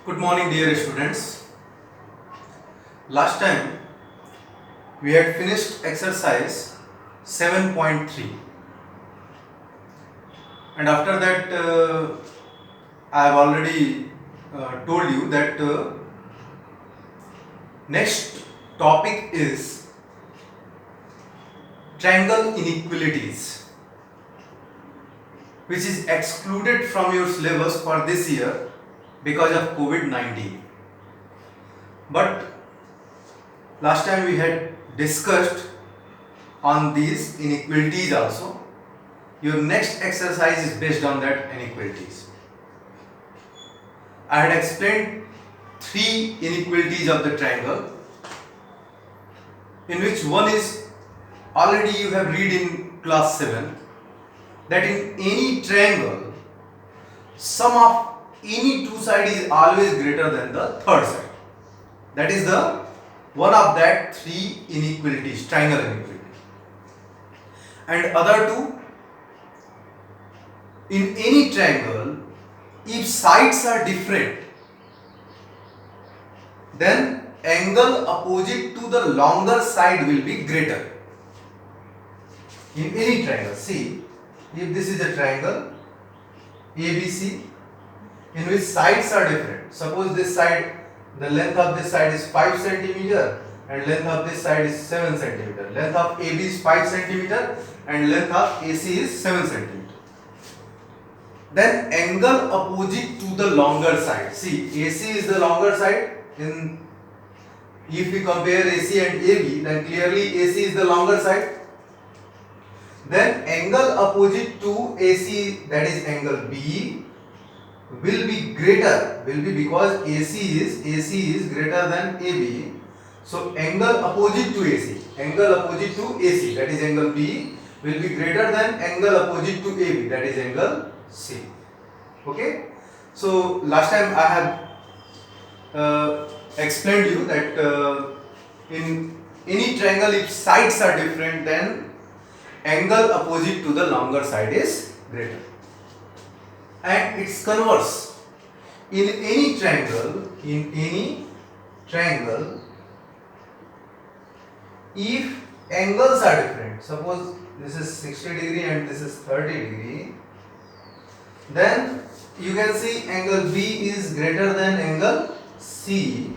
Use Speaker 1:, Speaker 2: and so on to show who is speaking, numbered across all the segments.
Speaker 1: Good morning, dear students. Last time we had finished exercise 7.3, and after that I have already told you that next topic is triangle inequalities, which is excluded from your syllabus for this year because of COVID-19. But last time we had discussed on these inequalities also. Your next exercise is based on that inequalities. I had explained three inequalities of the triangle, in which one is already you have read in class 7, that in any triangle sum of any two side is always greater than the third side. That is the one of that three inequalities, triangle inequality. And other two, in any triangle, if sides are different, then angle opposite to the longer side will be greater. In any triangle, see, if this is a triangle ABC, in which sides are different. Suppose this side, the length of this side is 5 cm and length of this side is 7 cm. Length of AB is 5 cm and length of AC is 7 cm. Then angle opposite to the longer side. See, AC is the longer side. If we compare AC and AB, then clearly AC is the longer side. Then angle opposite to AC, that is angle B, will be because AC is greater than AB. So angle opposite to AC, that is angle B, will be greater than angle opposite to AB, that is angle C. Okay. So last time I have explained you that in any triangle, if sides are different, then angle opposite to the longer side is greater. And its converse, in any triangle, if angles are different, suppose this is 60 degree and this is 30 degree, then you can see angle B is greater than angle C.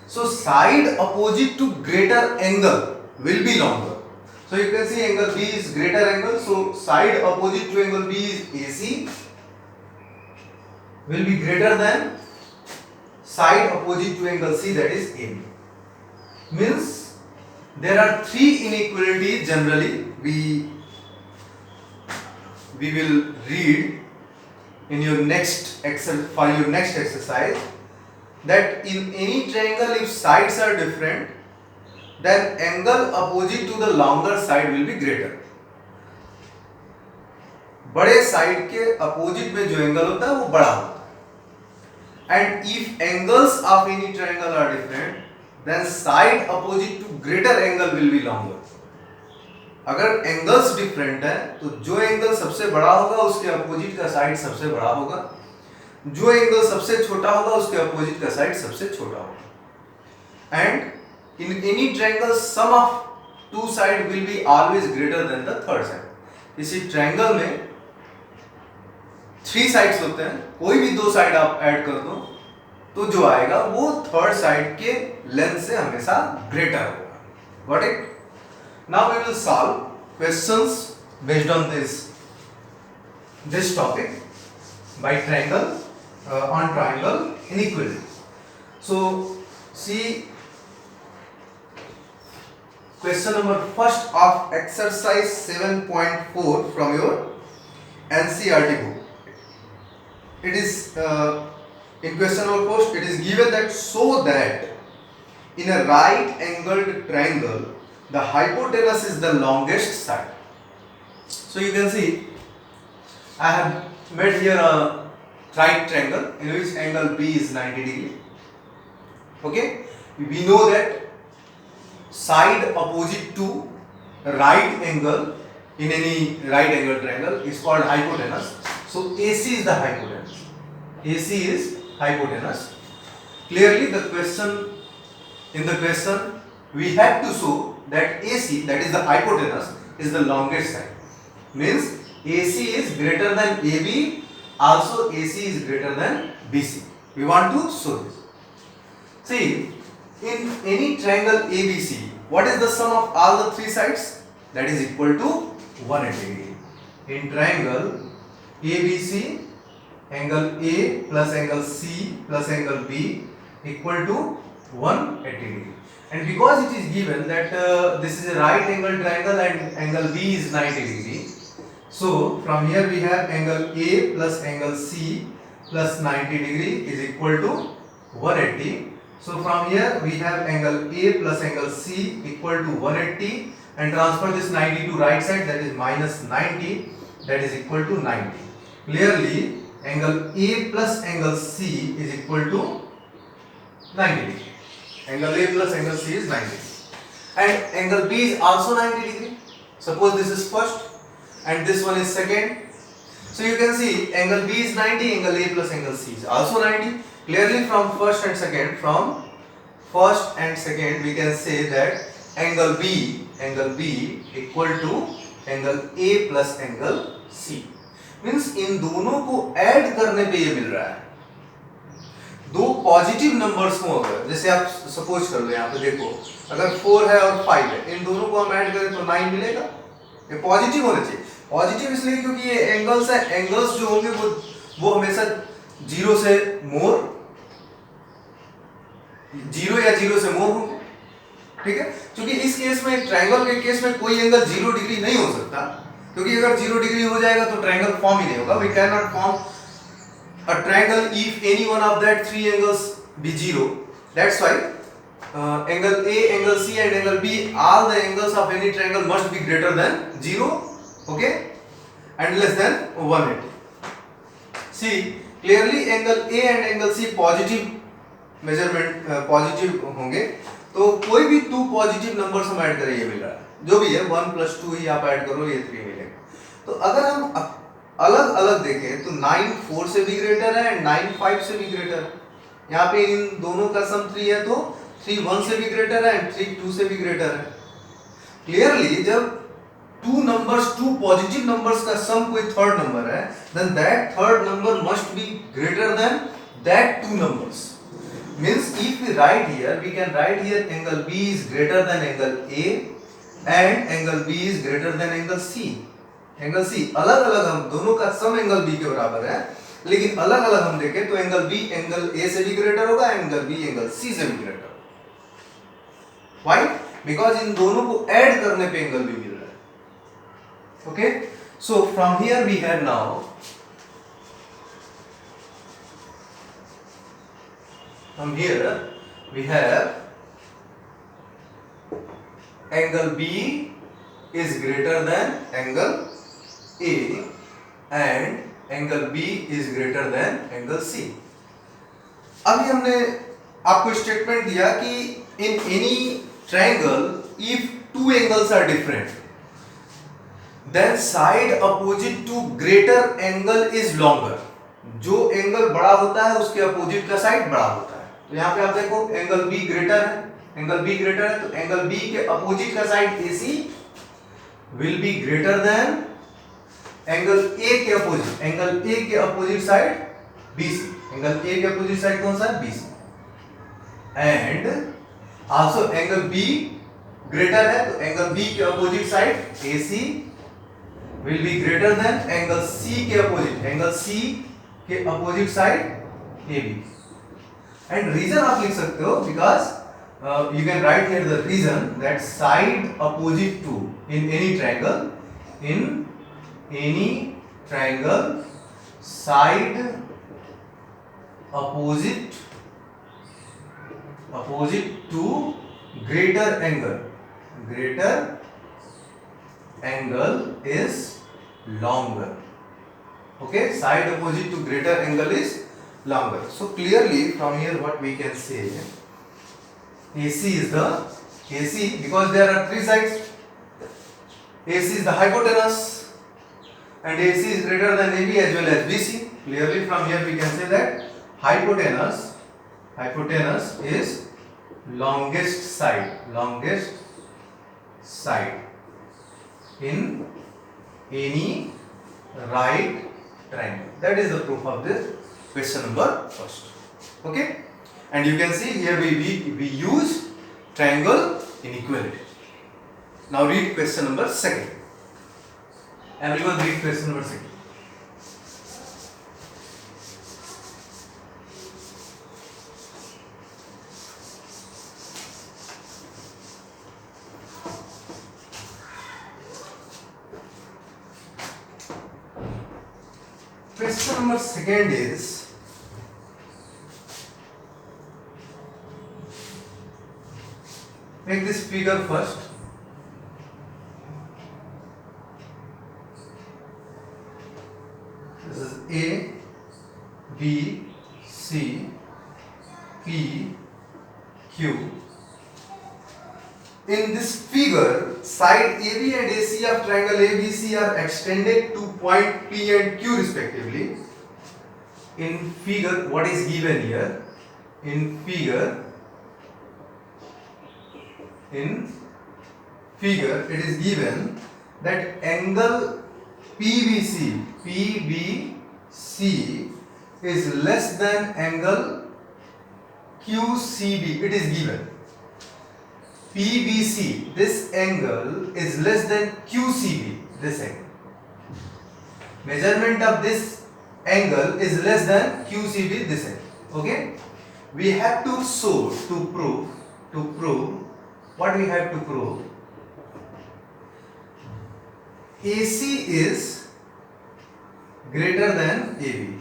Speaker 1: So side opposite to greater angle will be longer. So you can see angle B is greater angle, so side opposite to angle B is AC, will be greater than side opposite to angle C, that is AB. Means there are three inequalities generally we will read in your next exercise, that in any triangle if sides are different, then angle opposite to the longer side will be greater. बड़े side के opposite में जो angle होता है वो बड़ा होता है. And if angles of any triangle are different, then side opposite to greater angle will be longer. अगर एंगल्स डिफरेंट है तो जो एंगल सबसे बड़ा होगा उसके अपोजिट का साइड सबसे बड़ा होगा, जो एंगल सबसे छोटा होगा उसके अपोजिट का साइड सबसे छोटा होगा. And in any triangle sum of two side will be always greater than the third side. इसी ट्रायंगल में थ्री साइड्स होते हैं, कोई भी दो साइड आप ऐड कर दो तो जो आएगा वो थर्ड साइड के लेंथ से हमेशा ग्रेटर होगा. Got it? Now we will solve questions based on this topic by triangle on triangle inequality. So see question number first of exercise 7.4 from your NCERT book. It is in question number first, it is given that so that in a right angled triangle the hypotenuse is the longest side. So you can see I have made here a right triangle in which angle B is 90 degree. Okay, we know that side opposite to right angle in any right angle triangle is called hypotenuse. So AC is the hypotenuse. AC is hypotenuse. Clearly in the question we have to show that AC, that is the hypotenuse, is the longest side. Means AC is greater than AB, also AC is greater than BC. We want to show this. See, in any triangle ABC, what is the sum of all the three sides? That is equal to 180 degree. In triangle ABC, angle A plus angle C plus angle B equal to 180 degree. And because it is given that this is a right angle triangle and angle B is 90 degree, so from here we have angle A plus angle C plus 90 degree is equal to 180. So from here we have angle A plus angle C equal to 180, and transfer this 90 to right side, that is minus 90, that is equal to 90. Clearly angle A plus angle C is equal to 90 degree. Angle A plus angle C is 90 degree. And angle B is also 90 degree. Suppose this is first and this one is second. So you can see angle B is 90, angle A plus angle C is also 90. Clearly from first and second we can say that angle B equal to angle A plus angle C. Means in दोनों को add करने पे ये मिल रहा है. दो positive numbers को अगर जैसे आप सपोज कर लो, यहाँ पे देखो अगर 4 है और 5 है, इन दोनों को हम ऐड करें तो 9 मिलेगा. ये पॉजिटिव होना चाहिए. पॉजिटिव इसलिए क्योंकि ये एंगल्स है, एंगल्स जो होंगे वो हमेशा 0 से मोर 0 या 0 से मोर होंगे. ठीक है, क्योंकि इस केस में ट्रायंगल के केस में कोई एंगल 0 डिग्री नहीं हो सकता, क्योंकि अगर 0 डिग्री हो जाएगा तो ट्रायंगल फॉर्म ही नहीं होगा. We can not form a triangle if any one of that three angles be 0. That's why angle A, angle C and angle B, all the angles of any triangle must be greater than 0, okay, and less than 180. See, clearly angle A and angle C positive measurement positive होंगे, तो कोई भी 2 positive numbers हम add करें ये मिल रहा है. जो भी है 1 + 2 ही आप ऐड करो, ये 3 मिलेगा. तो अगर हम अलग अलग देखें तो 9 4 से भी ग्रेटर है एंड 9 5 से भी ग्रेटर है. यहाँ पे इन दोनों का सम 3 है तो 3 1 से भी ग्रेटर है एंड 3 2 से भी ग्रेटर है. क्लियरली जब 2 पॉजिटिव नंबर्स का सम कोई थर्ड नंबर है, then that third number must be greater than that 2 numbers. Means if we write here, we can write here angle B is greater than angle A and angle B is greater than angle C. Angle C अलग अलग हम दोनों का some angle B के बराबर है, लेकिन अलग अलग हम देखें तो एंगल B एंगल A से भी ग्रेटर होगा, एंगल B एंगल C से भी ग्रेटर. Why? Because इन दोनों को ऐड करने पे एंगल B मिल रहा है. Okay? So from here we have now angle B is greater than angle A and angle B is greater than angle C. अभी हमने आपको स्टेटमेंट दिया कि in any triangle if 2 angles are different then side opposite to greater angle is longer. जो angle बड़ा होता है उसके अपोजिट का साइड बड़ा होता है. तो यहाँ पे आप देखो एंगल B ग्रेटर है, एंगल B ग्रेटर है, तो एंगल B के अपोजिट का side AC will be greater than angle A के अपोजिट, एंगल A के opposite side BC. Angle A के अपोजिट साइड कौन सा है? BC. And also angle B greater है, तो एंगल B के opposite side AC will be greater than angle C के अपोजिट, एंगल C के opposite side AB. And reason आप लिख सकते हो because you can write here the reason that side opposite to in any triangle side opposite to greater angle is longer. Okay, side opposite to greater angle is longer. So clearly from here what we can say, AC because there are 3 sides. AC is the hypotenuse and AC is greater than AB as well as BC. Clearly from here we can say that hypotenuse is longest side in any right triangle. That is the proof of this question number first. Okay, and you can see here we use triangle inequality. Now read question number second. Everyone read question number second. Question number second is, make this figure first. This is A, B, C, P, Q. In this figure, side AB and AC of triangle ABC are extended to point P and Q respectively. In figure, what is given here? In figure, it is given that angle PBC is less than angle QCB. It is given PBC, this angle is less than QCB, this angle. Measurement of this angle is less than QCB, this angle. Okay, we have to prove what we have to prove. AC is greater than AB.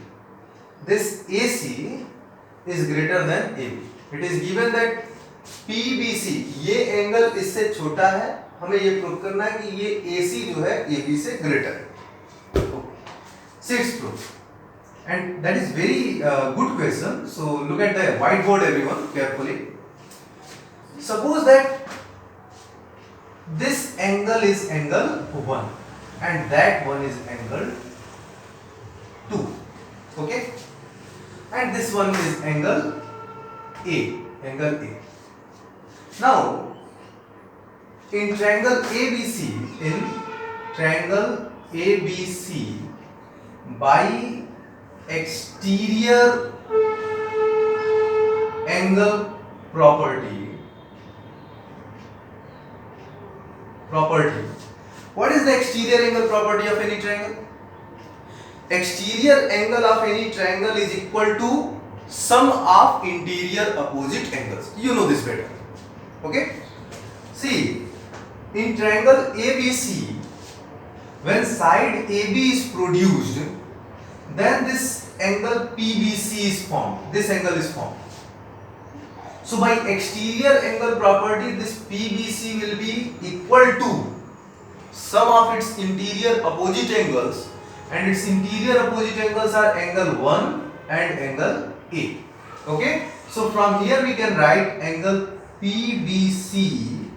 Speaker 1: This AC is greater than AB. It is given that PBC, ये angle इससे छोटा है, हमें ये prove करना है कि ये AC जो है AB से ग्रेटर है. Sixth proof, and that is very good question. So look at the whiteboard, everyone, carefully. Suppose that this angle is angle 1 and that one is angle 2. Okay, and this one is angle A. Now, in triangle ABC, by exterior angle property. What is the exterior angle property of any triangle? Exterior angle of any triangle is equal to sum of interior opposite angles. You know this better. Okay, see, in triangle ABC, when side AB is produced, then this angle PBC is formed. This angle is formed. So by exterior angle property, this PBC will be equal to sum of its interior opposite angles, and its interior opposite angles are angle 1 and angle A. Okay, so from here we can write angle PBC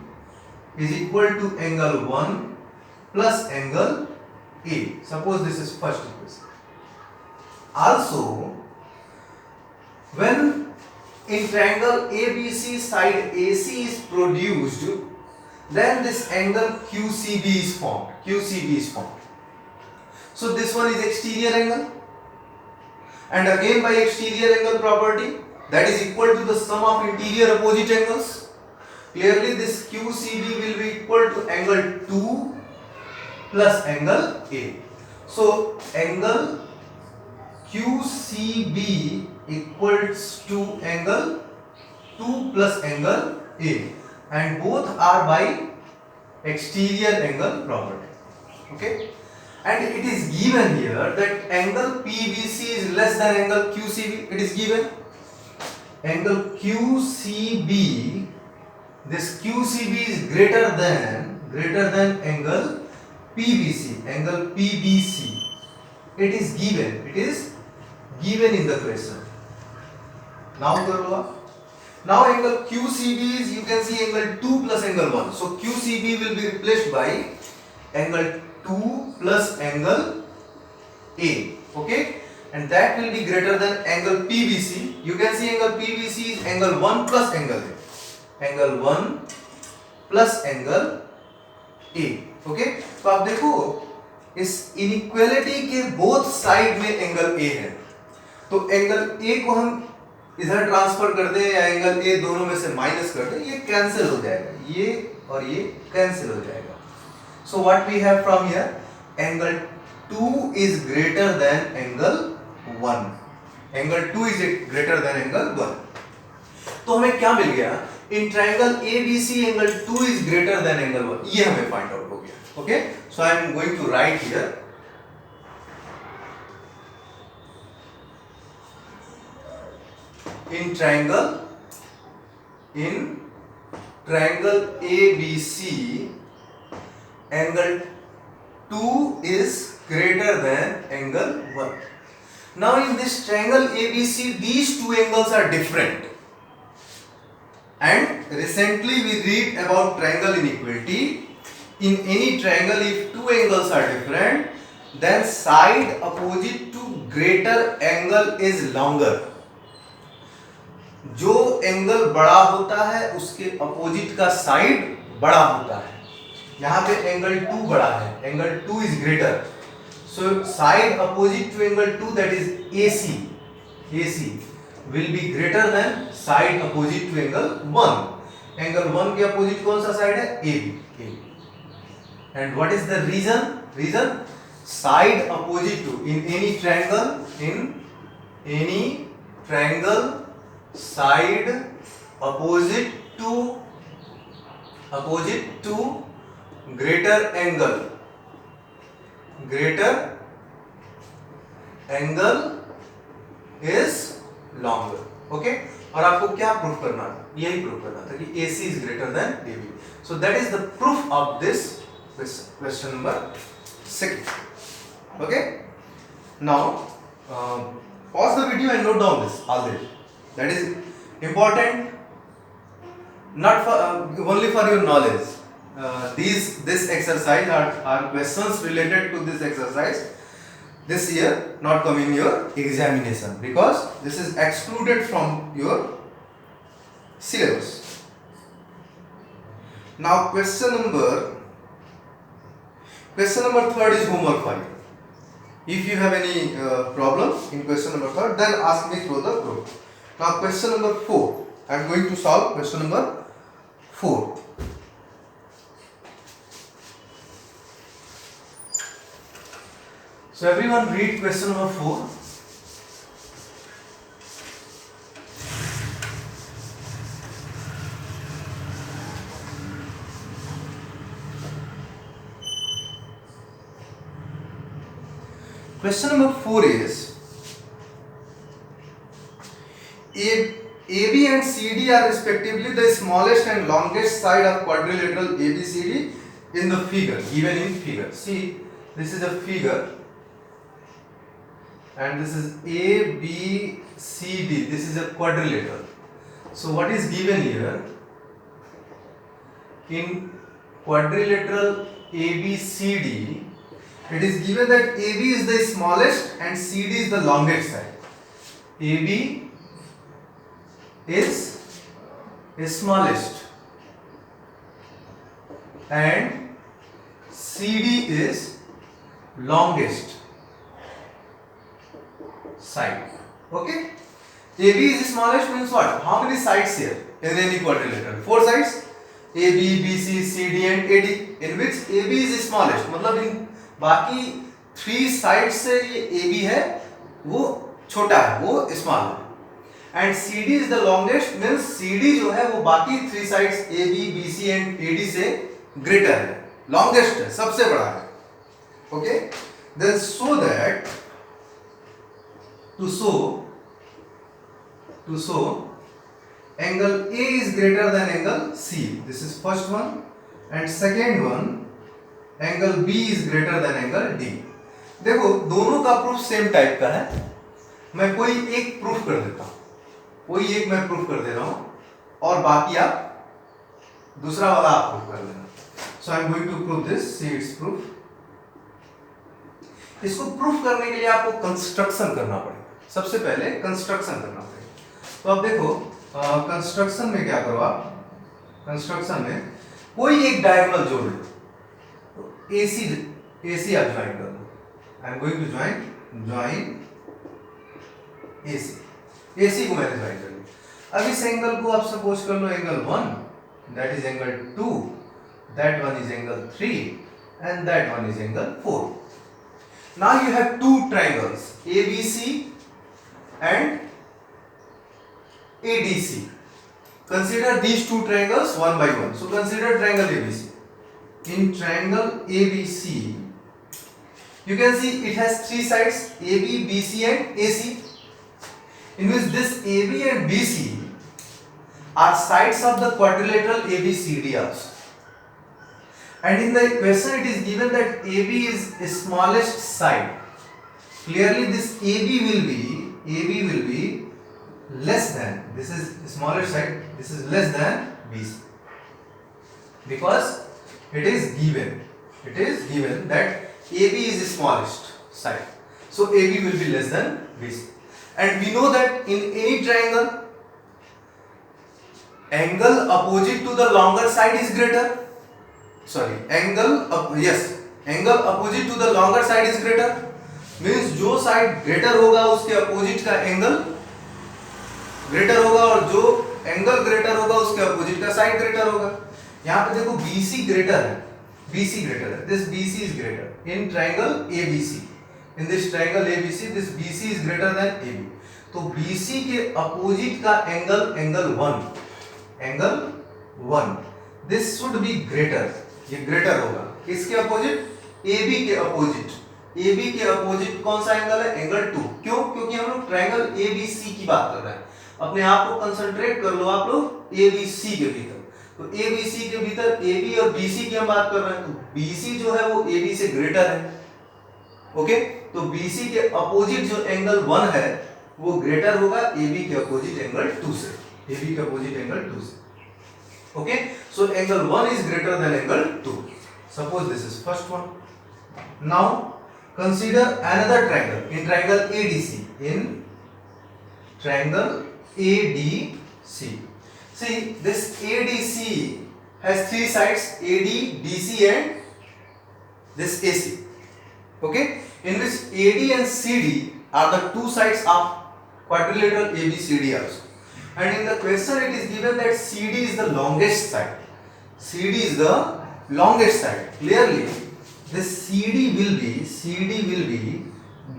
Speaker 1: is equal to angle 1 plus angle A. Suppose this is first equation. Also, when in triangle ABC side AC is produced, then this angle QCB is formed. So this one is exterior angle, and again by exterior angle property, that is equal to the sum of interior opposite angles. Clearly this QCB will be equal to angle 2 plus angle A. So angle QCB equals to angle 2 plus angle A, and both are by exterior angle property. Okay, and it is given here that angle PBC is less than angle QCB. It is given angle QCB, this QCB is greater than angle PBC. It is given in the question. Now angle QCB is, you can see, angle 2 plus angle 1. So QCB will be replaced by angle 2 plus angle A. Okay, and that will be greater than angle PBC. You can see angle PBC is angle 1 plus angle A. Angle 1 plus angle A. Okay, तो आप देखो इस inequality के both side में angle A है, तो angle A को हम इधर ट्रांसफर कर दें या एंगल A दोनों में से माइनस कर दें, ये कैंसिल हो जाएगा, ये और ये कैंसिल हो जाएगा. So what we have from here, angle 2 is greater than angle 1. Angle 2 is greater than angle 1. तो हमें क्या मिल गया, in triangle ABC angle 2 is greater than angle 1. ये हमें फाइंड आउट हो गया. Okay, so I am going to write here in triangle ABC angle 2 is greater than angle 1. Now in this triangle ABC these two angles are different, and recently we read about triangle inequality. In any triangle if two angles are different then side opposite to greater angle is longer. जो angle बड़ा होता है उसके opposite का side बड़ा होता है. यहाँ पे एंगल 2 बड़ा है, angle 2 is greater, so side opposite to angle 2 that is AC will be greater than side opposite to angle 1. Angle 1 के अपोजिट कौन सा साइड है, AB. And what is the reason, side opposite to in any triangle side opposite to greater angle is longer. Okay, और आपको क्या proof करना था, यही प्रूफ करना था कि AC is greater than AB. So that is the proof of this question number 6. Okay, now pause the video and note down this all this. That is important, not for only for your knowledge. This exercise are questions related to this exercise this year, not come in your examination because this is excluded from your syllabus. Now question number 3rd is homework for you. If you have any problem in question number 3rd, then ask me through the group. Now question number 4, I am going to solve question number 4. So everyone read question number 4. Question number 4 is AB and CD are respectively the smallest and longest side of quadrilateral ABCD in the figure, given in figure. See, this is a figure and this is ABCD. This is a quadrilateral. So what is given here? In quadrilateral ABCD, it is given that AB is the smallest and CD is the longest side. AB is smallest and CD is longest side. Okay, AB is smallest means what, how many sides here in any quadrilateral, 4 sides, AB, BC, CD and AD, in which AB is smallest, मतलब इन बाकी 3 side से ये AB है वो छोटा है, वो small है, and CD is the longest means CD जो है वो बाकी 3 sides AB, BC and AD से ग्रेटर है, लॉन्गेस्ट है, सबसे बड़ा है. Okay, then so that to show angle A is greater than angle C. This is first one, and second one angle B is greater than angle D. देखो दोनों का proof same type का है, मैं कोई एक प्रूफ कर देता हूं, कोई एक मैं प्रूफ कर दे रहा हूं और बाकी आप दूसरा वाला आप प्रूफ कर लेना. So I am going to prove this. See it's proof. इसको प्रूफ करने के लिए आपको कंस्ट्रक्शन करना पड़ेगा। सबसे पहले कंस्ट्रक्शन करना पड़ेगा। तो अब देखो कंस्ट्रक्शन में क्या करो आप, कंस्ट्रक्शन में कोई एक डायगोनल जोड़ लो, तो एसी आप ज्वाइन कर लो। I am going to join AC को मैंने ज्वाइन कर लिया। अब इस एंगल को आप सपोज कर लो angle 1, that is angle 2, that one is angle 3 and that one is angle 4. Now you have two triangles ABC and ADC. Consider these two triangles one by one. So consider triangle ABC. In triangle ABC you can see it has three sides AB, BC and AC, in which this AB and BC are sides of the quadrilateral ABCD also. And in the question it is given that AB is the smallest side. Clearly this AB will be less than, this is smaller side, this is less than BC, because it is given that AB is the smallest side, so AB will be less than BC. And we know that in any triangle, angle opposite to the longer side is greater. angle opposite to the longer side is greater, means जो side greater होगा उसके opposite का angle greater होगा, और जो angle greater होगा उसके opposite का साइड ग्रेटर होगा। यहाँ पे देखो BC ग्रेटर है, this BC is greater in triangle ABC. In this triangle ABC, this BC is greater than AB. तो BC के अपोजिट का angle 1, this should be greater, ये ग्रेटर होगा किसके अपोजिट, AB के अपोजिट। AB के opposite कौन सा एंगल है, एंगल 2। क्यों, क्योंकि हम लोग ट्रायंगल ABC की बात कर रहे हैं। अपने आप को कंसंट्रेट कर लो आप लोग ABC के भीतर, तो ABC के भीतर AB और BC की हम बात कर रहे हैं, तो BC जो है वो AB से ग्रेटर है। ओके, तो BC के अपोजिट जो एंगल 1 है वो ग्रेटर होगा AB के अपोजिट एंगल 2 से, AB के अपोजिट एंगल 2 से। Okay, so angle 1 is greater than angle 2. Suppose this is first one. Now consider another triangle in triangle ADC. In triangle ADC, see this ADC has three sides, AD, BC and this AC. Okay, in which AD and CD are the two sides of quadrilateral ABCD also. And in the question it is given that CD is the longest side. CD is the longest side. Clearly, this CD will be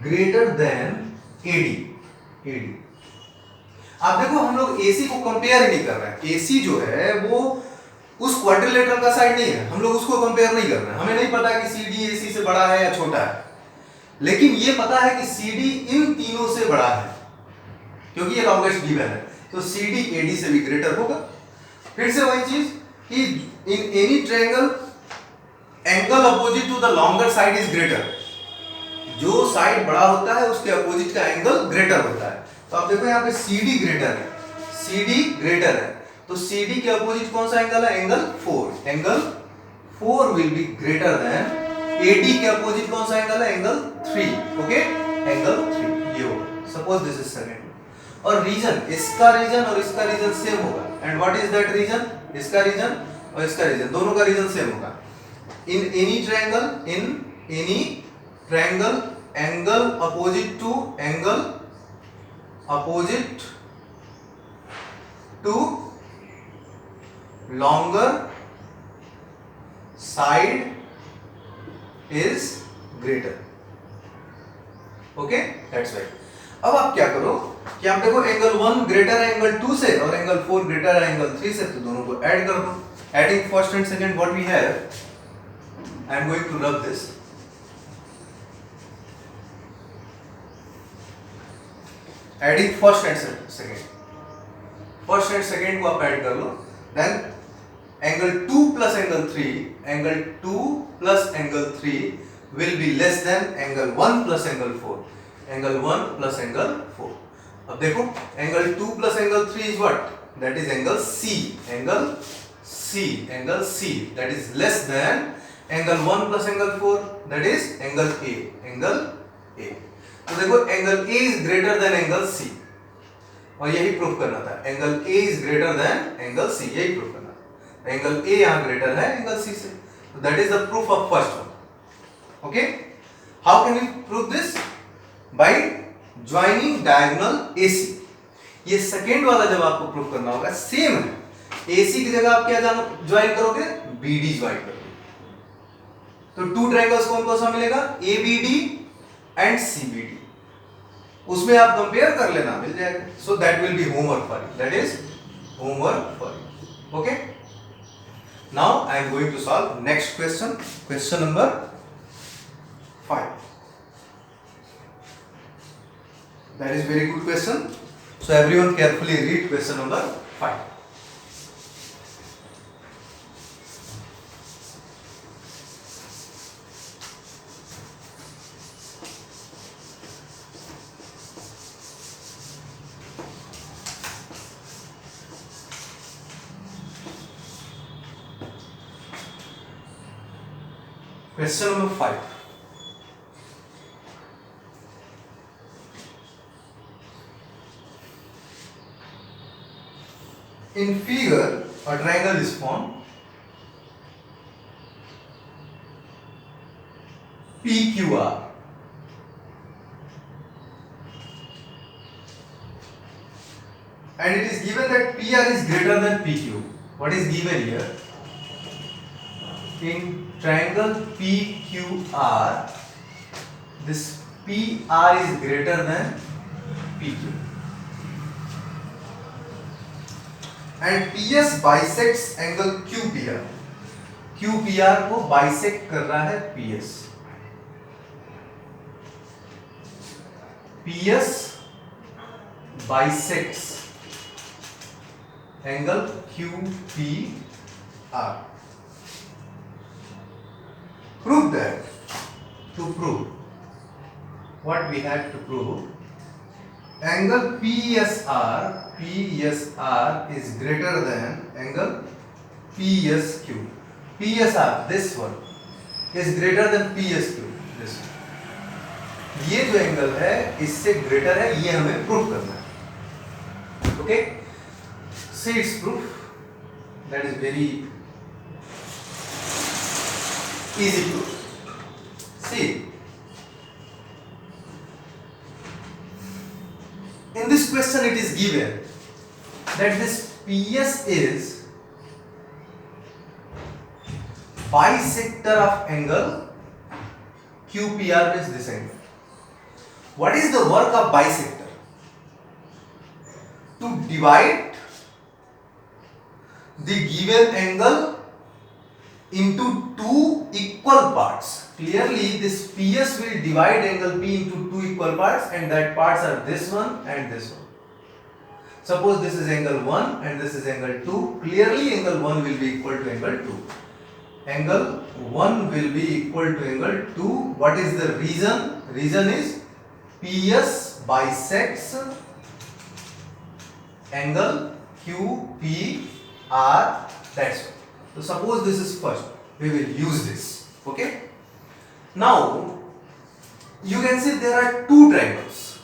Speaker 1: greater than AD. आप देखो हम लोग AC को compare नहीं कर रहे हैं। AC जो है वो उस क्वाड्रिलेटरल का साइड नहीं है, हम लोग उसको कंपेयर नहीं कर रहे हैं। हमें नहीं पता कि CD AC से बड़ा है या छोटा है, लेकिन ये पता है कि CD इन तीनों से बड़ा है क्योंकि ये लॉन्गेस्ट गिवन है, तो CD AD से भी ग्रेटर होगा। फिर से वही चीज कि in any triangle angle opposite to the longer side is greater, जो साइड बड़ा होता है उसके अपोजिट का एंगल ग्रेटर होता है। तो आप देखो यहाँ पे CD ग्रेटर है, तो CD के अपोजिट कौन सा एंगल है, angle 4। Angle 4 will be greater then AD के अपोजिट कौन सा एंगल है, एंगल 3। ओके, एंगल 3 ये होगा। सपोज दिस इज सेकंड, और रीजन, इसका रीजन और इसका रीजन सेम होगा। And what is that reason, इसका रीजन और इसका रीजन दोनों का रीजन सेम होगा। In any triangle angle opposite to longer side is greater. Okay, that's right. अब आप क्या करो कि आप देखो एंगल 1 ग्रेटर है एंगल 2 से और एंगल 4 ग्रेटर है एंगल 3 से, तो दोनों को ऐड कर दो। Adding first and second what we have, I am going to rub this. Adding first and second को आप ऐड कर लो, then angle 2 plus angle 3 will be less than angle 1 plus angle 4. Angle 1 plus angle 4. अब देखो angle 2 plus angle 3 is what? That is angle C. That is less than angle 1 plus angle 4 that is angle A, angle A. तो देखो angle A is greater than angle C, और यही proof करना था, angle A is greater than angle C, यही proof करना था। Angle ए यहां ग्रेटर है एंगल सी से, तो that is the proof of first one. Okay, how can you prove this? By joining diagonal AC. ये सेकेंड वाला जब आपको प्रूफ करना होगा सेम है, एसी की जगह आप क्या ज्वाइन करोगे? बीडी ज्वाइन करोगे। तो टू ट्रायंगल्स कौन कौन सा मिलेगा? एबीडी एंड सीबीडी, उसमें आप कंपेयर कर लेना, मिल जाएगा। So that will be homework for you, that is homework for you. Okay, now I am going to solve next question, question number 5। That is very good question. So everyone carefully read question number 5. Question number 5. In figure, a triangle is formed. PQR. And it is given that PR is greater than PQ. What is given here? In triangle PQR, this PR is greater than PQ. And PS bisects angle QPR. QPR को bisect कर रहा है PS. PS bisects angle QPR. Prove that. To prove what we have to prove, angle PSR is greater than angle PSQ. PSR, this one, is greater than PSQ. This one. ये जो angle है इससे greater है, ये हमें proof करना है। Okay, see it's proof, that is very easy proof. See, in this question it is given that this PS is bisector of angle QPR, means this angle. What is the work of bisector? To divide the given angle into two equal parts. Clearly this PS will divide angle P into two equal parts, and that parts are this one and this one. Suppose this is angle 1 and this is angle 2. Clearly angle 1 will be equal to angle 2. Angle 1 will be equal to angle 2. What is the reason? Reason is PS bisects angle QPR. That's all. So suppose this is first, we will use this. Okay. Now you can see there are two triangles.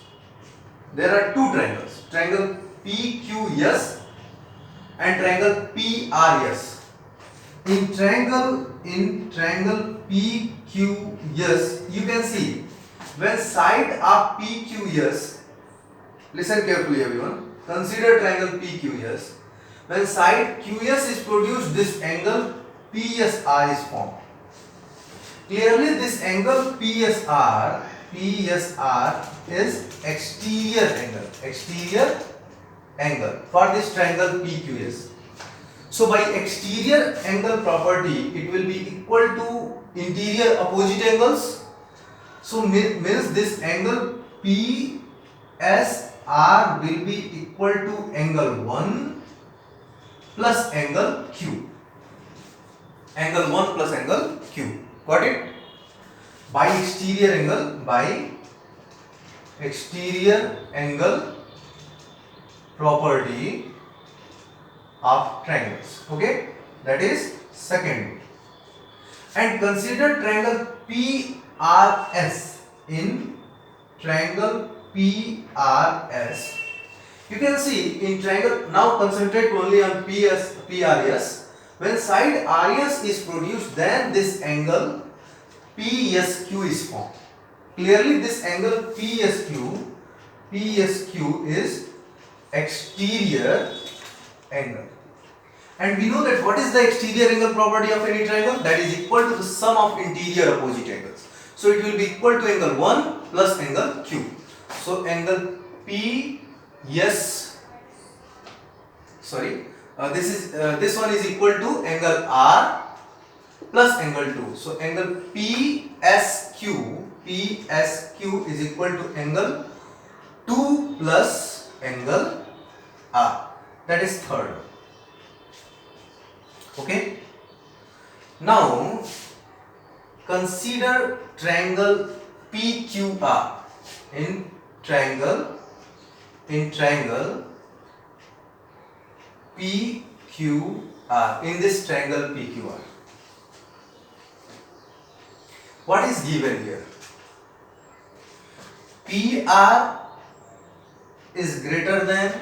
Speaker 1: There are two triangles. Triangle PQS and triangle PRS. In triangle PQS, you can see when side of PQS, listen carefully everyone, consider triangle PQS. When side QS is produced, this angle PSR is formed. Clearly this angle PSR is exterior angle for this triangle PQS. So by exterior angle property, it will be equal to interior opposite angles. So means this angle PSR will be equal to angle 1 plus angle Q. Angle 1 plus angle Q. Got it? By exterior angle property of triangles. Okay, that is second. And consider triangle PRS. In triangle PRS, you can see in triangle, now concentrate only on PRS. When side RS is produced, then this angle PSQ is formed. Clearly this angle PSQ is exterior angle. And we know that what is the exterior angle property of any triangle? That is equal to the sum of interior opposite angles. So it will be equal to angle 1 plus angle Q. So angle this one is equal to angle R plus angle 2. So angle PSQ is equal to angle 2 plus angle R. That is third. Okay. Now consider triangle PQR. In triangle PQR. In this triangle PQR, what is given here? PR is greater than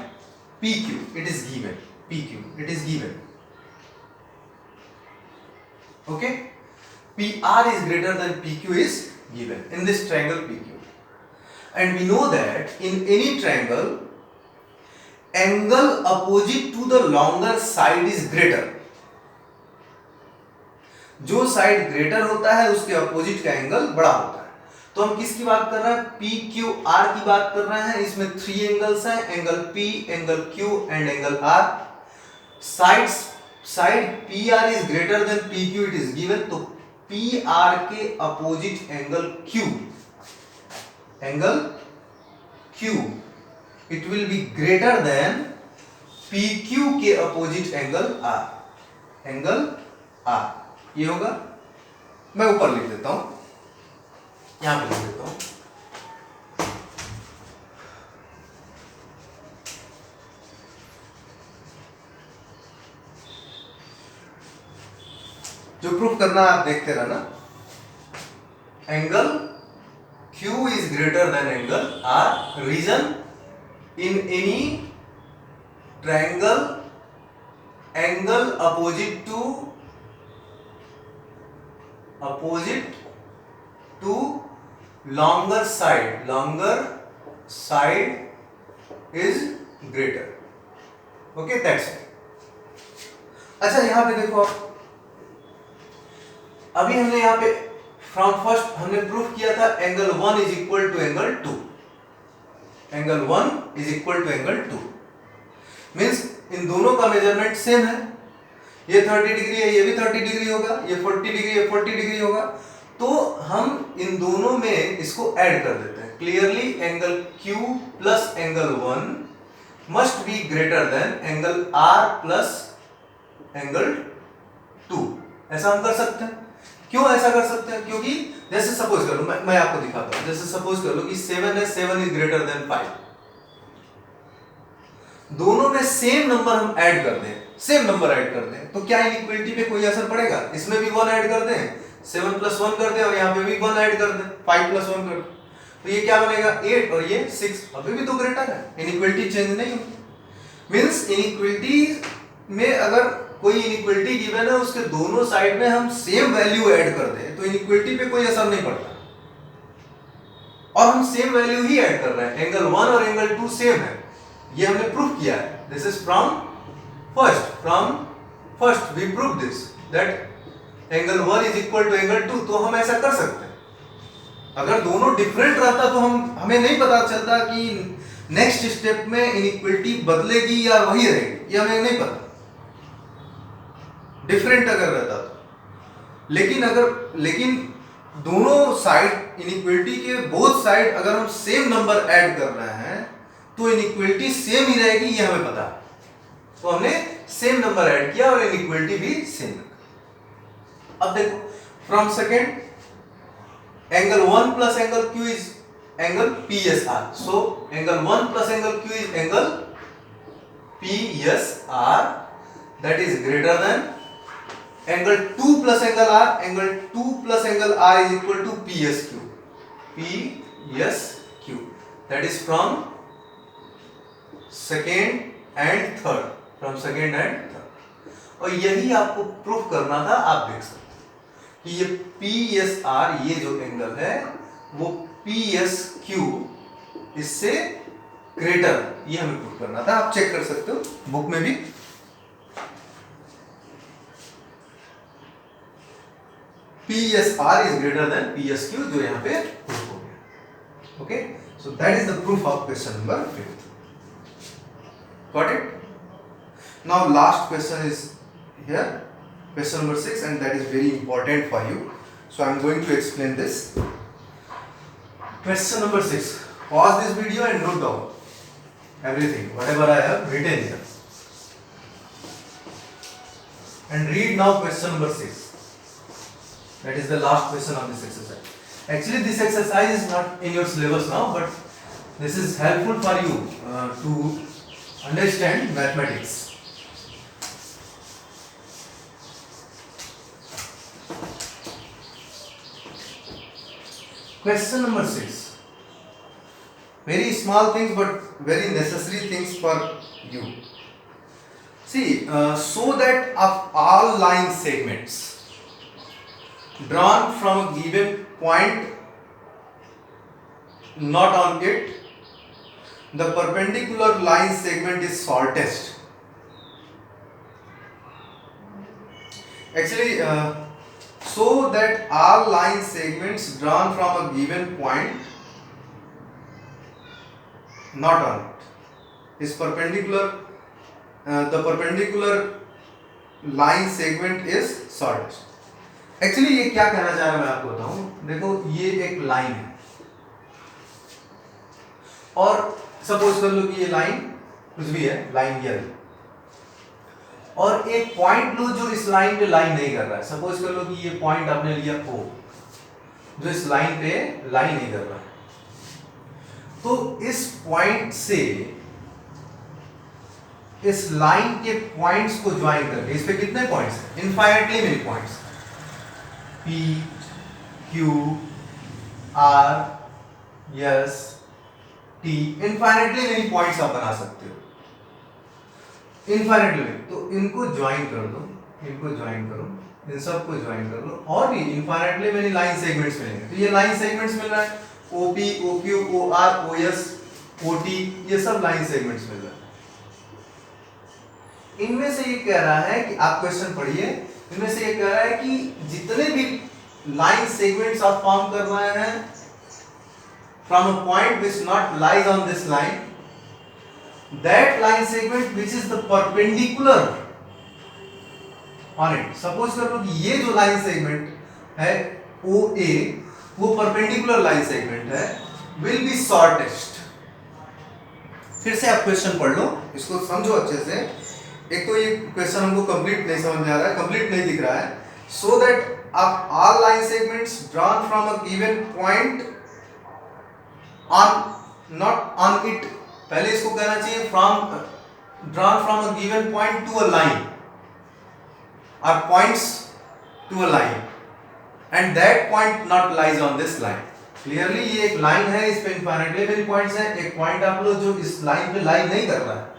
Speaker 1: PQ. It is given. It is given. Okay. PR is greater than PQ is given in this triangle PQ. And we know that in any triangle, angle opposite to the longer side is greater. जो side greater होता है उसके opposite का angle बड़ा होता है. तो हम किसकी बात कर रहे हैं? PQR की बात कर रहे हैं. इसमें 3 एंगल्स हैं, angle P, angle Q and angle R. Side PR is greater than PQ, it is given. तो PR के opposite angle Q, it will be greater than PQ के अपोजिट एंगल R. ये होगा. मैं ऊपर लिख देता हूं, यहां पे लिख देता हूं. जो प्रूफ करना आप देखते रहना. Angle Q is greater than angle R. Reason, in any triangle, angle opposite to longer side is greater. Okay, that's it. अच्छा, यहां पे देखो आप, अभी हमने यहां पे फ्रॉम फर्स्ट हमने प्रूफ किया था angle 1 is equal to angle 2. Angle 1 is equal to angle 2 means इन दोनों का मेजरमेंट सेम है. ये 30 डिग्री है, ये भी 30 डिग्री होगा, ये 40 डिग्री है, 40 डिग्री होगा. तो हम इन दोनों में इसको ऐड कर देते हैं. Clearly angle Q plus angle 1 must be greater than angle R plus angle 2. ऐसा हम कर सकते हैं. क्यों ऐसा कर सकते हैं? क्योंकि जैसे सपोज कर लो, मैं आपको दिखाता हूं. जैसे सपोज कर लो कि 7 है, 7 इज ग्रेटर देन 5. दोनों में सेम नंबर हम ऐड कर दें, सेम नंबर ऐड कर दें, तो क्या इनइक्वालिटी पे कोई असर पड़ेगा? इसमें भी 1 ऐड कर दें, 7 प्लस 1 कर दें, और यहाँ पे भी 1 ऐड कर दें, 5 प्लस 1 कर दें, तो ये क्या बनेगा? 8 और ये 6. अभी भी तो ग्रेटर है, इनइक्वालिटी चेंज नहीं होगी. मींस इनइक्वालिटी में अगर कोई इनइक्वालिटी गिवन है, उसके दोनों साइड में हम सेम वैल्यू ऐड कर दें तो इनइक्वालिटी पे कोई असर नहीं पड़ता. और हम सेम वैल्यू ही ऐड कर रहे हैं. एंगल 1 और एंगल 2 सेम है, ये हमने प्रूफ किया है. This is from first we prove this that angle 1 is equal to angle 2. तो हम ऐसा कर सकते हैं. अगर दोनों डिफरेंट रहता तो हमें नहीं पता चलता कि नेक्स्ट स्टेप में इनइक्वालिटी बदलेगी या वही रहेगी, ये हमें नहीं पता. डिफरेंट अगर रहता तो. लेकिन दोनों साइड इनइक्वालिटी के बोथ साइड अगर हम सेम नंबर ऐड कर रहे हैं तो इनइक्वालिटी सेम ही रहेगी, ये हमें पता. तो हमने सेम नंबर ऐड किया और इनइक्वालिटी भी सेम. अब देखो from second, angle 1 plus angle Q is angle PSR. So angle 1 plus angle Q is angle PSR, that is greater than angle 2 plus angle R, angle 2 plus angle R is equal to P S Q, P S Q, that is from second and third, from second and third. और यही आपको proof करना था। आप देख सकते हो कि ये पी एस आर, ये जो एंगल है वो पी एस क्यू इससे ग्रेटर, ये हमें प्रूफ करना था। आप चेक कर सकते हो बुक में भी। P S R is greater then P S Q, जो यहां पे प्रूफ हो गया। Okay, so that is the proof of question number 5। Got it? Now last question is here, question number 6, and that is very important for you. So I am going to explain this. Question number 6. Pause this video and note down everything, whatever I have written here. And read now question number 6. That is the last question of this exercise. Actually, this exercise is not in your syllabus now, but this is helpful for you to understand mathematics. Question number 6. Very small things but very necessary things for you. See, so that of all line segments drawn from a given point not on it, the perpendicular line segment is shortest. Actually, so that all line segments drawn from a given point not on it is perpendicular, the perpendicular line segment is shortest. Actually, ये क्या कहना चाह रहा है मैं आपको बताऊं। देखो, ये एक लाइन है और सपोज कर लो कि ये लाइन कुछ भी है, लाइन ये, और एक पॉइंट लो जो इस लाइन पे लाइन नहीं कर रहा है। सपोज कर लो कि ये पॉइंट आपने लिया O, जो इस लाइन पे लाइन नहीं कर रहा है। तो इस पॉइंट से इस लाइन के पॉइंट्स को ज्वाइन करके, इस पे कितने पॉइंट्स हैं? Infinitely many points, P, Q, R, S, T, infinitely many points आप बना सकते हो, इनफाइनाइटली। तो इनको ज्वाइन कर दो, इनको ज्वाइन करो, इन सबको ज्वाइन कर लो, और भी इनफाइनाइटली मेनी लाइन सेगमेंट्स मिलेंगे। तो ये लाइन सेगमेंट्स मिल रहा है, OP, OQ, OR, OS, OT, ये सब लाइन सेगमेंट्स मिल रहा है। इनमें से ये कह रहा है कि आप क्वेश्चन पढ़िए, इनमें से ये कह रहा है कि जितने भी लाइन सेगमेंट्स आप फॉर्म कर रहे हैं from a point which not lies on this line, that line segment which is the perpendicular on it, suppose कर लो कि ये जो लाइन सेगमेंट है OA, वो परपेंडिकुलर लाइन सेगमेंट है, will be shortest। फिर से आप क्वेश्चन पढ़ लो, इसको समझो अच्छे से। एक तो ये क्वेश्चन हमको कंप्लीट नहीं समझ में आ रहा है, कंप्लीट नहीं दिख रहा है। so that of all line segments drawn from a given point on not on it, पहले इसको कहना चाहिए from drawn from a given point to a line or points to a line and that point not lies on this line। Clearly ये एक line है, इस पे infinitely many points हैं। एक पॉइंट आप लो जो इस लाइन पे लाइन नहीं कर रहा है।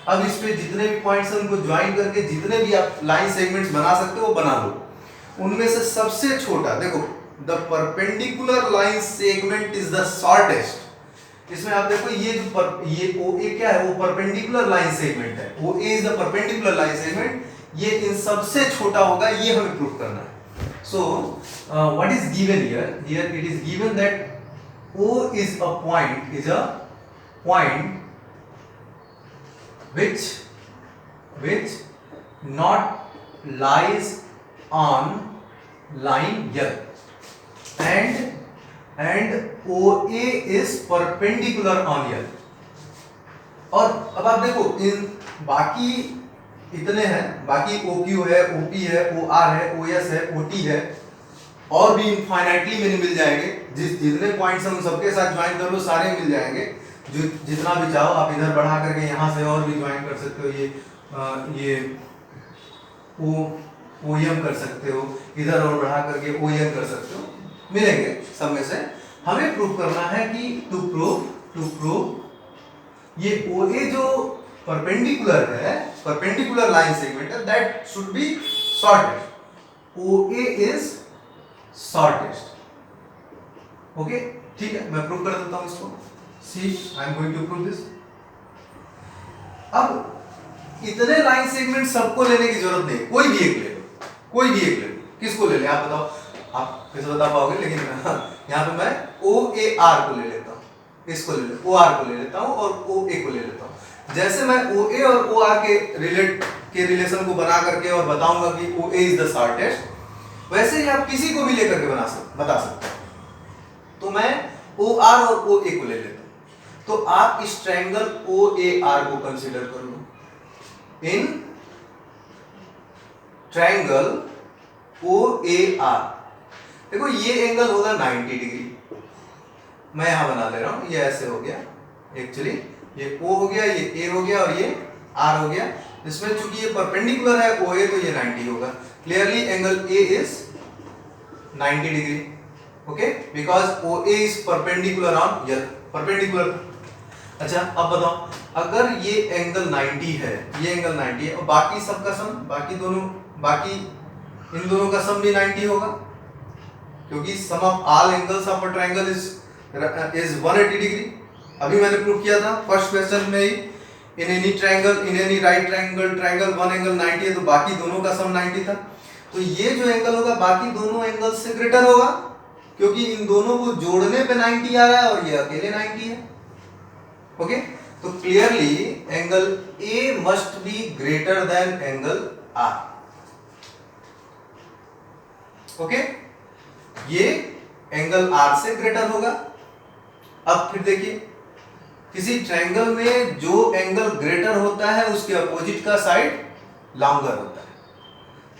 Speaker 1: अब इस पे जितने भी पॉइंट्स हैं उनको ज्वाइन करके जितने भी आप लाइन सेगमेंट्स बना सकते हो वो बना लो। उनमें से सबसे छोटा देखो, the perpendicular line segment is the shortest. इसमें आप देखो ये जो ये OA क्या है, वो परपेंडिकुलर लाइन सेगमेंट है। OA is the perpendicular line segment, ये इन सबसे छोटा होगा, ये हमें प्रूव करना है। So what is given here? Here it is given that O is a point which not lies on line L and OA is perpendicular on L। और अब आप देखो इन बाकी इतने हैं, बाकी OQ है, OP है, OR है, OS है, OT है, और भी इनफाइनाइटली मेनी मिल जाएंगे। जितने पॉइंट्स हैं उन सबके साथ ज्वाइन कर लो, सारे मिल जाएंगे। जो जितना भी चाहो आप इधर बढ़ा करके यहाँ से और भी ज्वाइन कर सकते हो। ये OM कर सकते हो, इधर और बढ़ा करके OM कर सकते हो, मिलेंगे सब में से। हमें प्रूव करना है कि टू प्रूव ये OA जो परपेंडिकुलर है, परपेंडिकुलर लाइन सेगमेंट है, that should be shortest. OA is shortest. Okay, ठीक है, मैं प्रूव कर देता हूं इसको। See I am going to prove this. अब इतने लाइन सेगमेंट सबको लेने की जरूरत नहीं, कोई भी एक ले लो, कोई भी एक ले लो। किसको ले ले आप बताओ, आप कैसे बता पाओगे, लेकिन यहाँ पे मैं OAR को ले लेता हूँ, इसको ले लेता हूँ, OR को ले लेता हूँ और OA को ले लेता हूँ। जैसे मैं OA और OR के रिलेशन को बना करके और बताऊंगा कि OA इज द शॉर्टेस्ट, वैसे ही आप किसी को भी लेकर के बता सकते हो। तो मैं OR और OA को ले लेता हूं। तो आप इस ट्रायंगल OAR को कंसीडर कर लो। इन ट्रायंगल OAR देखो ये एंगल होगा 90 डिग्री, मैं यहां बना ले रहा हूं, ये ऐसे हो गया, एक्चुअली ये O हो गया, ये A हो गया और ये R हो गया। इसमें चूंकि ये परपेंडिकुलर है OA, तो ये 90 होगा। Clearly angle A is 90 degree, okay, because OA is perpendicular on perpendicular. अच्छा, अब बताओ, अगर ये एंगल 90 है, ये एंगल 90 है और बाकी सब का सम, बाकी इन दोनों का सम भी 90 होगा, क्योंकि sum of all angles of a triangle is 180 degree. अभी मैंने प्रूव किया था फर्स्ट क्वेश्चन में ही, in any right triangle one angle 90 है, तो बाकी दोनों का सम 90 था। तो ये जो एंगल होगा बाकी दोनों एंगल से ग्रेटर होगा, क्योंकि इन दोनों को जोड़ने पे 90 आ रहा है और ये अकेले 90 है। ओके, तो clearly angle A must be greater than angle R। Okay, ये एंगल R से ग्रेटर होगा। अब फिर देखिए, किसी ट्रायंगल में जो एंगल ग्रेटर होता है उसके अपोजिट का साइड लॉन्गर होता है।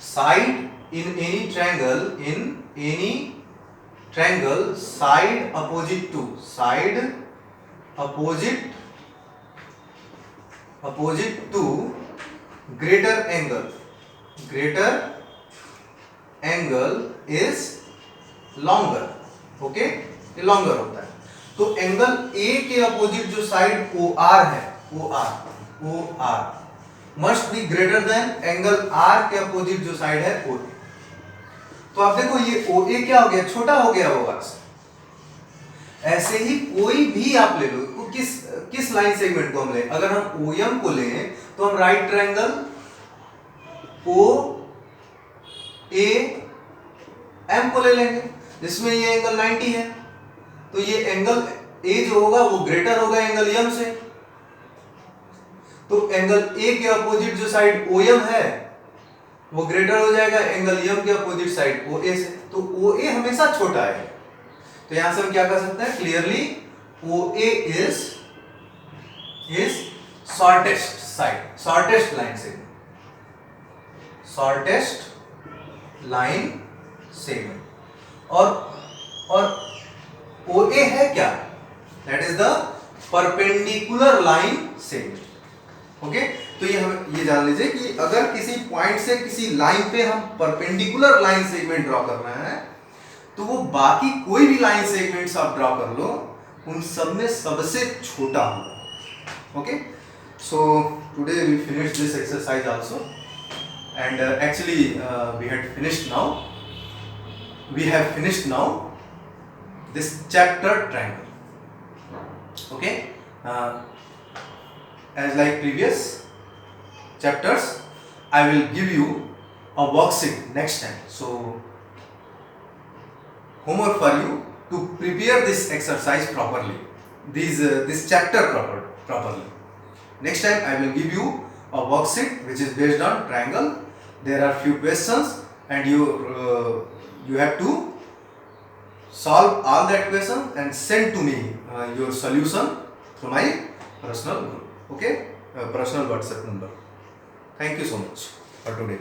Speaker 1: Side in any triangle side opposite to greater angle is longer. Okay, ये लॉन्गर होता है। तो एंगल A के अपोजिट जो साइड OR है, OR must be greater than angle R के अपोजिट जो साइड है OA। तो आप देखो ये OA क्या हो गया, छोटा हो गया होगा। ऐसे ही कोई भी आप ले लो, किस लाइन सेगमेंट को हम ले, अगर हम OM को लें तो हम राइट ट्रायंगल OAM को ले लेंगे, जिसमें ये एंगल 90 है। तो ये एंगल A जो होगा वो ग्रेटर होगा एंगल M से। तो एंगल A के अपोजिट जो साइड OM है वो ग्रेटर हो जाएगा एंगल M के अपोजिट साइड OA से। तो OA हमेशा छोटा है। तो यहां से हम क्या कर सकते हैं, clearly OA is shortest side, shortest line segment. और OA है क्या, that is the perpendicular line segment. Okay, तो ये हम ये जान लीजिए कि अगर किसी पॉइंट से किसी लाइन पे हम परपेंडिकुलर लाइन सेगमेंट ड्रॉ करना है, तो वो बाकी कोई भी लाइन सेगमेंट्स आप ड्रॉ कर लो, उन सब में सबसे छोटा होगा। Okay, so today we finish this exercise also, and actually we have finished now this chapter triangle. Okay, as like previous chapters, I will give you a worksheet next time. So homework for you to prepare this exercise properly, this chapter properly. Next time I will give you a worksheet which is based on triangle. There are few questions and you have to solve all that question and send to me your solution through my personal group. Okay, personal WhatsApp number. Thank you so much for today.